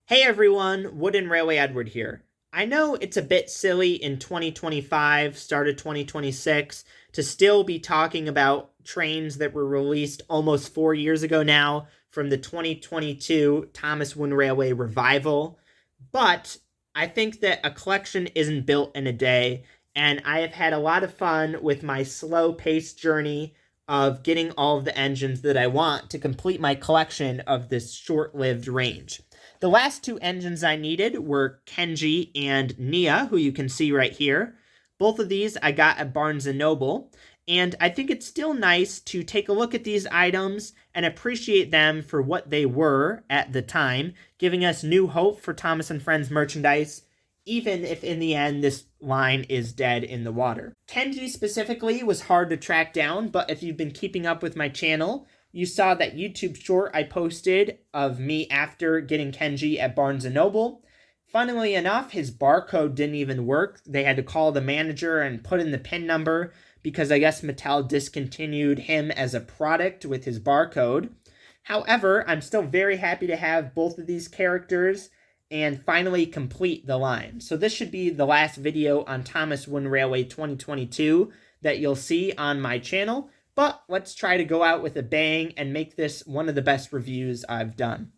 Hey everyone, Wooden Railway Edward here. I know it's a bit silly in 2025, start of 2026, to still be talking about trains that were released almost 4 years ago now from the 2022 Thomas Wooden Railway revival, but I think that a collection isn't built in a day, and I have had a lot of fun with my slow-paced journey of getting all of the engines that I want to complete my collection of this short-lived range. The last two engines I needed were Kenji and Nia, who you can see right here. Both of these I got at Barnes & Noble, and I think it's still nice to take a look at these items and appreciate them for what they were at the time, giving us new hope for Thomas & Friends merchandise, even if in the end this line is dead in the water. Kenji specifically was hard to track down, but if you've been keeping up with my channel, you saw that YouTube short I posted of me after getting Kenji at Barnes & Noble. Funnily enough, his barcode didn't even work. They had to call the manager and put in the PIN number because I guess Mattel discontinued him as a product with his barcode. However, I'm still very happy to have both of these characters and finally complete the line. So this should be the last video on Thomas Wooden Railway 2022 that you'll see on my channel. But let's try to go out with a bang and make this one of the best reviews I've done.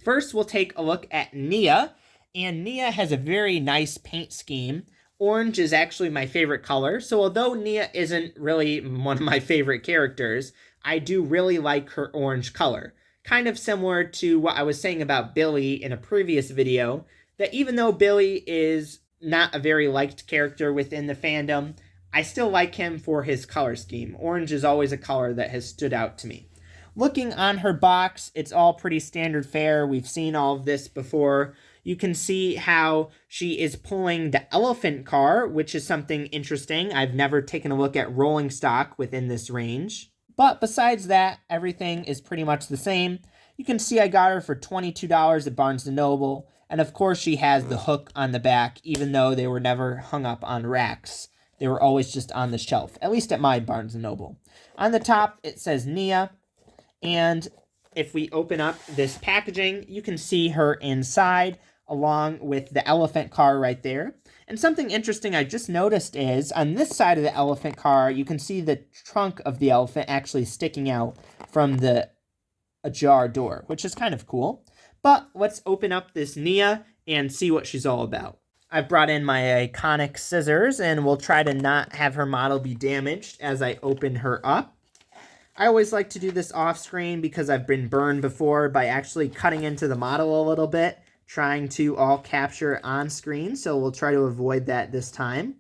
First, we'll take a look at Nia, and Nia has a very nice paint scheme. Orange is actually my favorite color, so although Nia isn't really one of my favorite characters, I do really like her orange color. Kind of similar to what I was saying about Billy in a previous video, that even though Billy is not a very liked character within the fandom, I still like him for his color scheme. Orange is always a color that has stood out to me. Looking on her box, it's all pretty standard fare. We've seen all of this before. You can see how she is pulling the elephant car, which is something interesting. I've never taken a look at rolling stock within this range. But besides that, everything is pretty much the same. You can see I got her for $22 at Barnes & Noble. And of course she has the hook on the back, even though they were never hung up on racks. They were always just on the shelf, at least at my Barnes & Noble. On the top, it says Nia, and if we open up this packaging, you can see her inside, along with the elephant car right there. And something interesting I just noticed is, on this side of the elephant car, you can see the trunk of the elephant actually sticking out from the ajar door, which is kind of cool. But let's open up this Nia and see what she's all about. I've brought in my iconic scissors, and we'll try to not have her model be damaged as I open her up. I always like to do this off screen because I've been burned before by actually cutting into the model a little bit, trying to all capture it on screen, so we'll try to avoid that this time.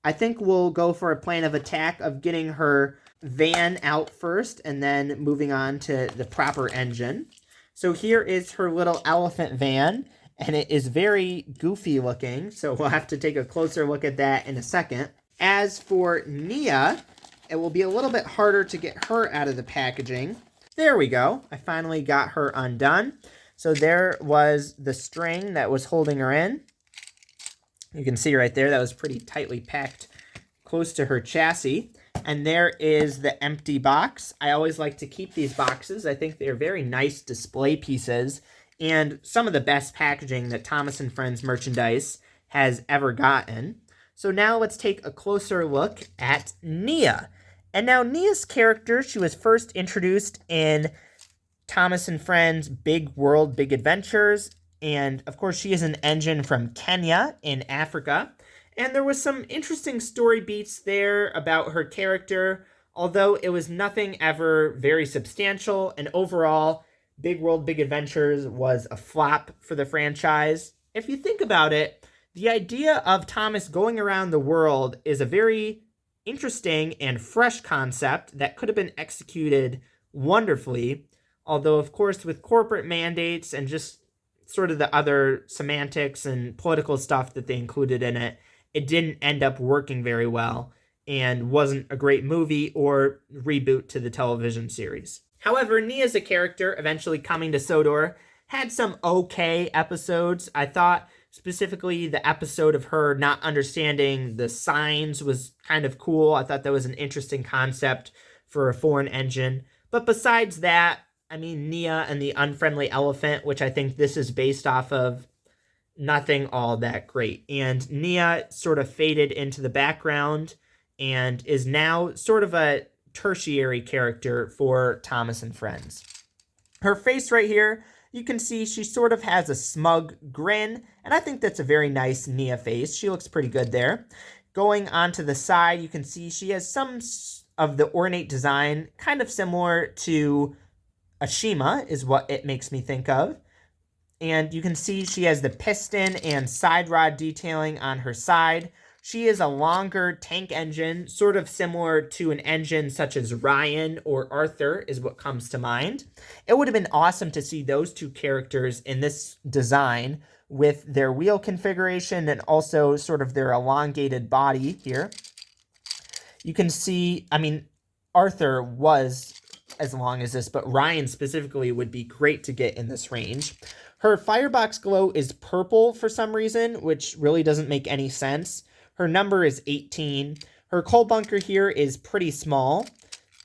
I think we'll go for a plan of attack of getting her van out first and then moving on to the proper engine. So here is her little elephant van. And it is very goofy looking, so we'll have to take a closer look at that in a second. As for Nia, it will be a little bit harder to get her out of the packaging. There we go. I finally got her undone. So there was the string that was holding her in. You can see right there, that was pretty tightly packed close to her chassis. And there is the empty box. I always like to keep these boxes. I think they're very nice display pieces, and some of the best packaging that Thomas & Friends merchandise has ever gotten. So now let's take a closer look at Nia. And now Nia's character, she was first introduced in Thomas & Friends Big World, Big Adventures. And of course, she is an engine from Kenya in Africa. And there was some interesting story beats there about her character, although it was nothing ever very substantial. And overall, Big World, Big Adventures was a flop for the franchise. If you think about it, the idea of Thomas going around the world is a very interesting and fresh concept that could have been executed wonderfully. Although, of course, with corporate mandates and just sort of the other semantics and political stuff that they included in it, it didn't end up working very well and wasn't a great movie or reboot to the television series. However, Nia as a character, eventually coming to Sodor, had some okay episodes. I thought specifically the episode of her not understanding the signs was kind of cool. I thought that was an interesting concept for a foreign engine. But besides that, I mean, Nia and the Unfriendly Elephant, which I think this is based off of, nothing all that great. And Nia sort of faded into the background and is now sort of a tertiary character for Thomas and Friends. Her face right here, you can see she sort of has a smug grin, and I think that's a very nice Nia face. She looks pretty good there. Going on to the side, you can see she has some of the ornate design, kind of similar to Ashima, is what it makes me think of. And you can see she has the piston and side rod detailing on her side. She is a longer tank engine, sort of similar to an engine such as Ryan or Arthur is what comes to mind. It would have been awesome to see those two characters in this design with their wheel configuration and also sort of their elongated body here. You can see, I mean, Arthur was as long as this, but Ryan specifically would be great to get in this range. Her firebox glow is purple for some reason, which really doesn't make any sense. Her number is 18. Her coal bunker here is pretty small.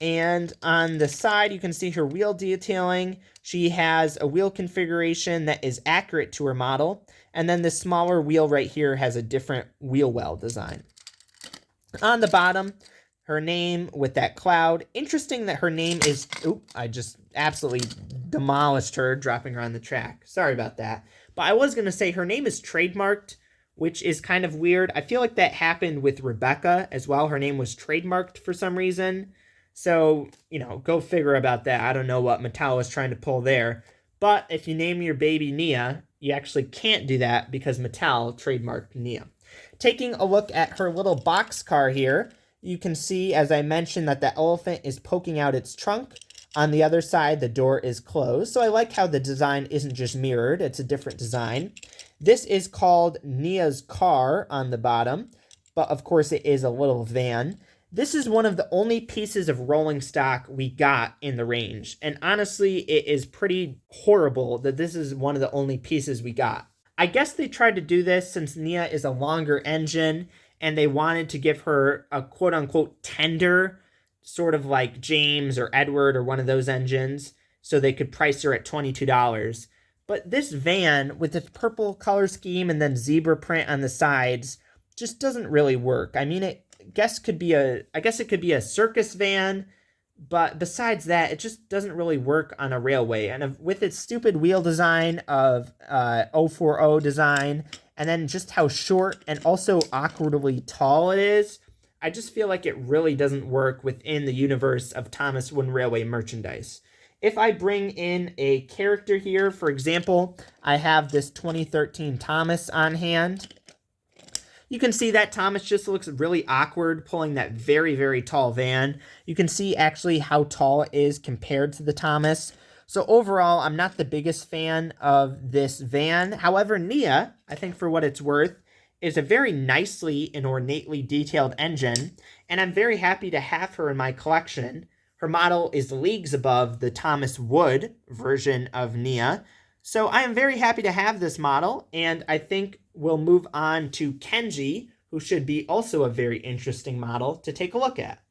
And on the side, you can see her wheel detailing. She has a wheel configuration that is accurate to her model. And then the smaller wheel right here has a different wheel well design. On the bottom, her name with that cloud. Interesting that her name is... Oop, I just absolutely demolished her, dropping her on the track. Sorry about that. But I was going to say her name is trademarked, which is kind of weird. I feel like that happened with Rebecca as well. Her name was trademarked for some reason. So, you know, go figure about that. I don't know what Mattel was trying to pull there. But if you name your baby Nia, you actually can't do that because Mattel trademarked Nia. Taking a look at her little box car here, you can see, as I mentioned, that the elephant is poking out its trunk. On the other side, the door is closed. So I like how the design isn't just mirrored. It's a different design. This is called Nia's car on the bottom, but of course it is a little van. This is one of the only pieces of rolling stock we got in the range. And honestly, it is pretty horrible that this is one of the only pieces we got. I guess they tried to do this since Nia is a longer engine and they wanted to give her a quote-unquote tender, sort of like James or Edward or one of those engines, so they could price her at $22. But this van, with its purple color scheme and then zebra print on the sides, just doesn't really work. I mean, I guess it could be a circus van, but besides that, it just doesn't really work on a railway. And with its stupid wheel design of 040 design, and then just how short and also awkwardly tall it is, I just feel like it really doesn't work within the universe of Thomas Wooden Railway merchandise. If I bring in a character here, for example, I have this 2013 Thomas on hand. You can see that Thomas just looks really awkward pulling that very, very tall van. You can see actually how tall it is compared to the Thomas. So overall, I'm not the biggest fan of this van. However, Nia, I think for what it's worth, is a very nicely and ornately detailed engine, and I'm very happy to have her in my collection. Her model is leagues above the Thomas Wood version of Nia, so I am very happy to have this model, and I think we'll move on to Kenji, who should be also a very interesting model to take a look at.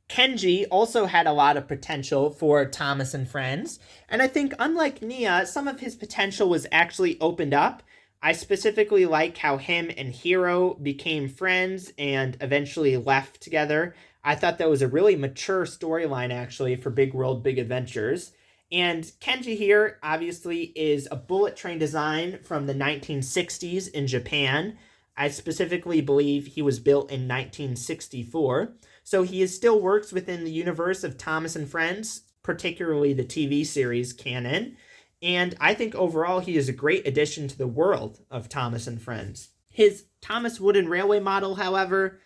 Kenji also had a lot of potential for Thomas and Friends, and I think unlike Nia, some of his potential was actually opened up. I specifically like how him and Hiro became friends and eventually left together. I thought that was a really mature storyline, actually, for Big World, Big Adventures. And Kenji here, obviously, is a bullet train design from the 1960s in Japan. I specifically believe he was built in 1964. So he still works within the universe of Thomas and Friends, particularly the TV series canon. And I think overall he is a great addition to the world of Thomas and Friends. His Thomas Wooden Railway model, however,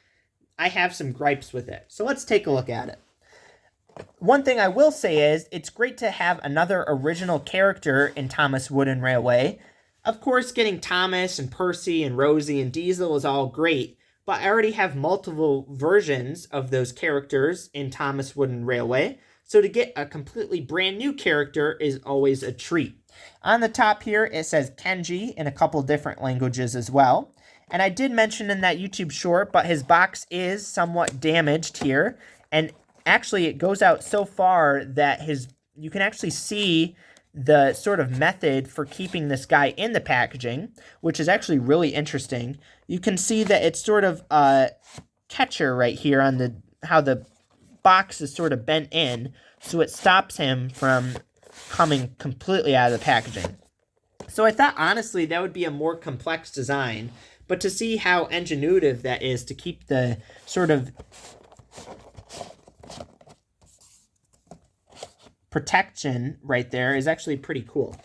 I have some gripes with it. So let's take a look at it. One thing I will say is it's great to have another original character in Thomas Wooden Railway. Of course, getting Thomas and Percy and Rosie and Diesel is all great, but I already have multiple versions of those characters in Thomas Wooden Railway. So to get a completely brand new character is always a treat. On the top here, it says Kenji in a couple different languages as well. And I did mention in that YouTube short, but his box is somewhat damaged here. And actually, it goes out so far that his you can actually see the sort of method for keeping this guy in the packaging, which is actually really interesting. You can see that it's sort of a catcher right here on how the box is sort of bent in, so it stops him from coming completely out of the packaging. So I thought, honestly, that would be a more complex design, but to see how ingenuitive that is to keep the sort of protection right there is actually pretty cool.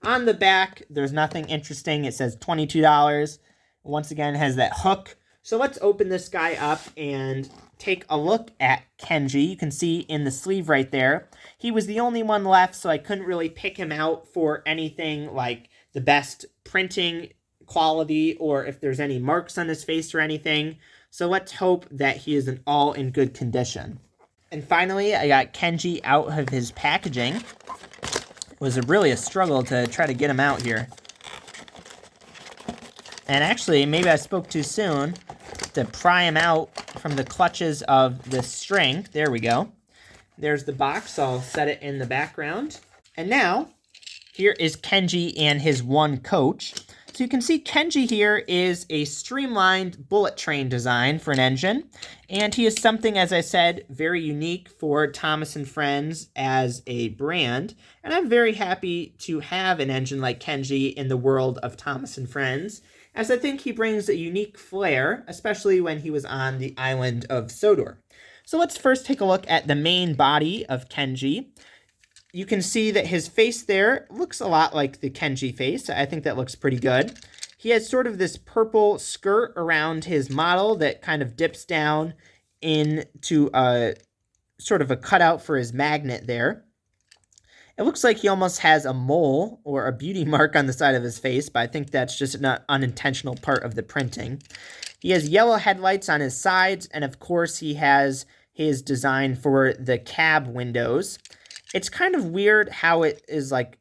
On the back, there's nothing interesting. It says $22. Once again, it has that hook. So let's open this guy up and take a look at Kenji. You can see in the sleeve right there, he was the only one left, so I couldn't really pick him out for anything like the best printing quality or if there's any marks on his face or anything. So let's hope that he is all in good condition. And finally, I got Kenji out of his packaging. It was really a struggle to try to get him out here. And actually, maybe I spoke too soon to pry him out from the clutches of the string. There we go. There's the box. I'll set it in the background. And now, here is Kenji and his one coach. So you can see Kenji here is a streamlined bullet train design for an engine. And he is something, as I said, very unique for Thomas & Friends as a brand. And I'm very happy to have an engine like Kenji in the world of Thomas & Friends, as I think he brings a unique flair, especially when he was on the island of Sodor. So let's first take a look at the main body of Kenji. You can see that his face there looks a lot like the Kenji face. I think that looks pretty good. He has sort of this purple skirt around his model that kind of dips down into a sort of a cutout for his magnet there. It looks like he almost has a mole or a beauty mark on the side of his face, but I think that's just an unintentional part of the printing. He has yellow headlights on his sides, and of course he has his design for the cab windows. It's kind of weird how it is like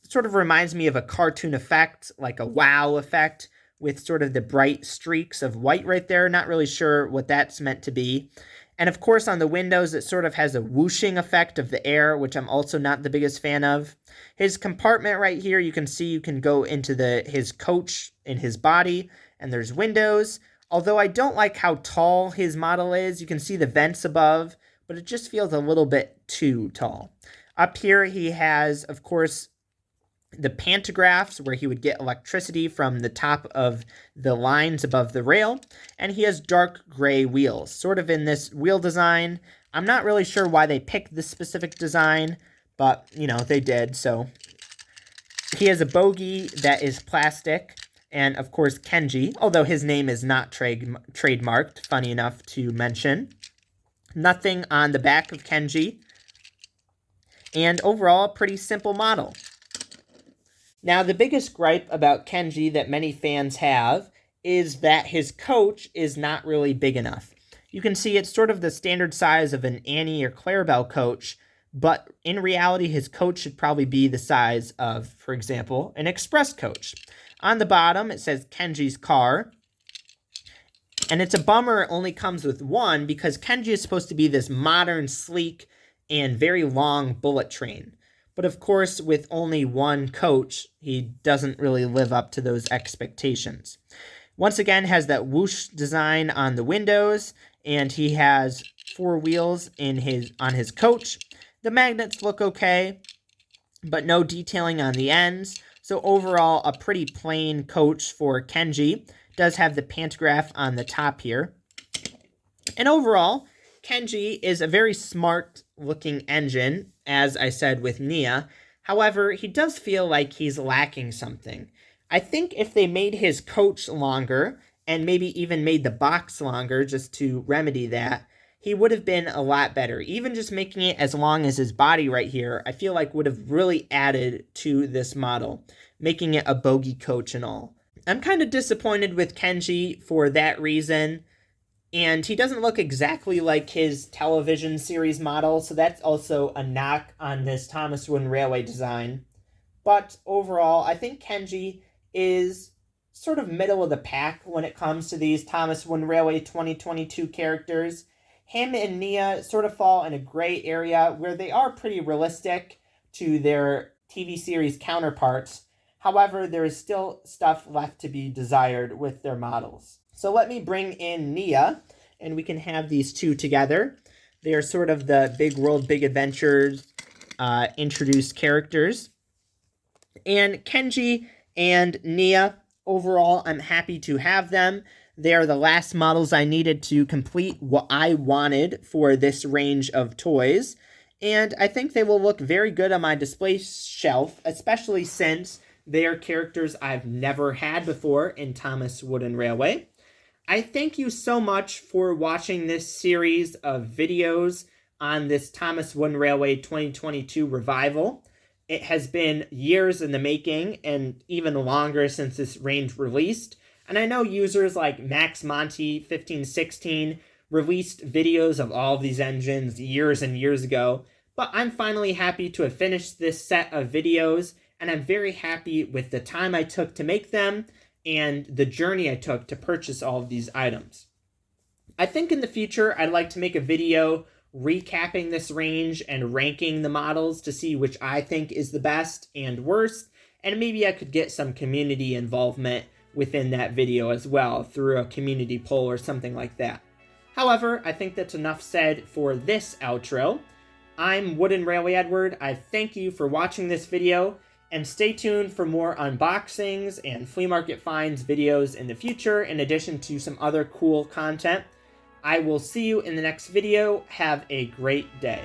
sort of reminds me of a cartoon effect, like a wow effect, with sort of the bright streaks of white right there. Not really sure what that's meant to be. And of course on the windows it sort of has a whooshing effect of the air, which I'm also not the biggest fan of. His compartment right here, you can see you can go into his coach in his body, and there's windows. Although I don't like how tall his model is. You can see the vents above, but it just feels a little bit too tall. Up here he has, of course, the pantographs where he would get electricity from the top of the lines above the rail, and he has dark gray wheels, sort of in this wheel design. I'm not really sure why they picked this specific design, but, you know, they did. So he has a bogie that is plastic, and of course Kenji, although his name is not trademarked, funny enough to mention. Nothing on the back of Kenji, and overall a pretty simple model. Now, the biggest gripe about Kenji that many fans have is that his coach is not really big enough. You can see it's sort of the standard size of an Annie or Clarabelle coach, but in reality, his coach should probably be the size of, for example, an express coach. On the bottom, it says Kenji's car, and it's a bummer it only comes with one because Kenji is supposed to be this modern, sleek, and very long bullet train. But of course, with only one coach, he doesn't really live up to those expectations. Once again, has that whoosh design on the windows, and he has 4 wheels on his coach. The magnets look okay, but no detailing on the ends. So overall, a pretty plain coach for Kenji. Does have the pantograph on the top here. And overall, Kenji is a very smart looking engine, as I said with Nia. However, he does feel like he's lacking something. I think if they made his coach longer, and maybe even made the box longer just to remedy that, he would have been a lot better. Even just making it as long as his body right here, I feel like would have really added to this model, making it a bogie coach and all. I'm kind of disappointed with Kenji for that reason. And he doesn't look exactly like his television series model, so that's also a knock on this Thomas Wooden Railway design. But overall, I think Kenji is sort of middle of the pack when it comes to these Thomas Wooden Railway 2022 characters. him and Nia sort of fall in a gray area where they are pretty realistic to their TV series counterparts. However, there is still stuff left to be desired with their models. So let me bring in Nia, and we can have these two together. They are sort of the Big World, Big Adventures introduced characters. And Kenji and Nia, overall, I'm happy to have them. They are the last models I needed to complete what I wanted for this range of toys. And I think they will look very good on my display shelf, especially since they are characters I've never had before in Thomas Wooden Railway. I thank you so much for watching this series of videos on this Thomas Wooden Railway 2022 revival. It has been years in the making and even longer since this range released. And I know users like Max Monty 1516 released videos of all of these engines years and years ago. But I'm finally happy to have finished this set of videos, and I'm very happy with the time I took to make them and the journey I took to purchase all of these items. I think in the future I'd like to make a video recapping this range and ranking the models to see which I think is the best and worst, and maybe I could get some community involvement within that video as well through a community poll or something like that. However, I think that's enough said for this outro. I'm Wooden Railway Edward. I thank you for watching this video, and stay tuned for more unboxings and flea market finds videos in the future, in addition to some other cool content. I will see you in the next video. Have a great day.